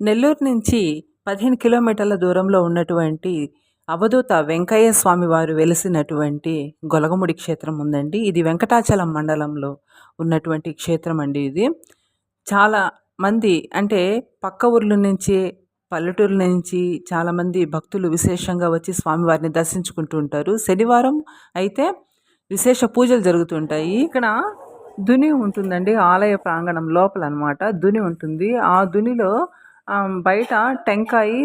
నెల్లూరు నుంచి 15 కిలోమీటర్ల దూరంలో ఉన్నటువంటి అవధూత వెంకయ్య స్వామి వారు వెలిసినటువంటి గొలగముడి క్షేత్రం ఉందండి. ఇది వెంకటాచలం మండలంలో ఉన్నటువంటి క్షేత్రం అండి ఇది. చాలా మంది అంటే పక్క ఊర్ల నుంచి, పల్లెటూర్ల నుంచి చాలామంది భక్తులు విశేషంగా వచ్చి స్వామివారిని దర్శించుకుంటూ ఉంటారు. శనివారం అయితే విశేష పూజలు జరుగుతుంటాయి. ఇక్కడ దుని ఉంటుందండి. ఆలయ ప్రాంగణం లోపల అనమాట దుని ఉంటుంది. ఆ దునిలో బయట టెంకాయి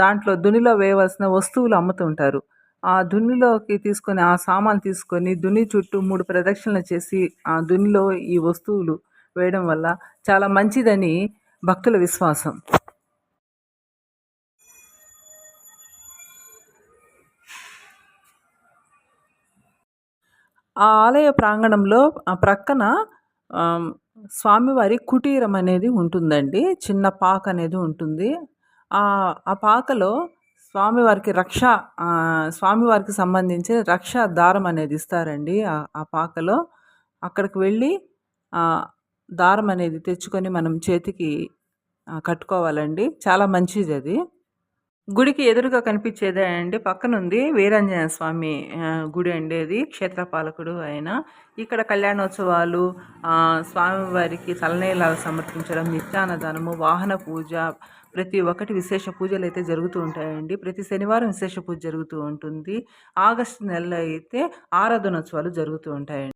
దాంట్లో దునిలో వేయవలసిన వస్తువులు అమ్ముతుంటారు. ఆ దునిలోకి తీసుకొని ఆ సామాను తీసుకొని దుని చుట్టూ 3 ప్రదక్షిణలు చేసి ఆ దునిలో ఈ వస్తువులు వేయడం వల్ల చాలా మంచిదని భక్తుల విశ్వాసం. ఆ ఆలయ ప్రాంగణంలో ప్రక్కన స్వామివారి కుటీరం అనేది ఉంటుందండి. చిన్న పాక అనేది ఉంటుంది. ఆ పాకలో స్వామివారికి సంబంధించిన రక్ష దారం అనేది ఇస్తారండి. ఆ పాకలో అక్కడికి వెళ్ళి దారం అనేది తెచ్చుకొని మనం చేతికి కట్టుకోవాలండి. చాలా మంచిది అది. గుడికి ఎదురుగా కనిపించేదే అండి పక్కనుంది వీరాంజనేయ స్వామి గుడి అండి. అది క్షేత్రపాలకుడు ఆయన. ఇక్కడ కళ్యాణోత్సవాలు, స్వామివారికి తలనీలాలు సమర్పించడం, నిత్యాన్నదానము, వాహన పూజ, ప్రతి ఒక్కటి విశేష పూజలు అయితే జరుగుతూ ఉంటాయండి. ప్రతి శనివారం విశేష పూజ జరుగుతూ ఉంటుంది. ఆగస్టు నెలలో అయితే ఆరాధనోత్సవాలు జరుగుతూ ఉంటాయండి.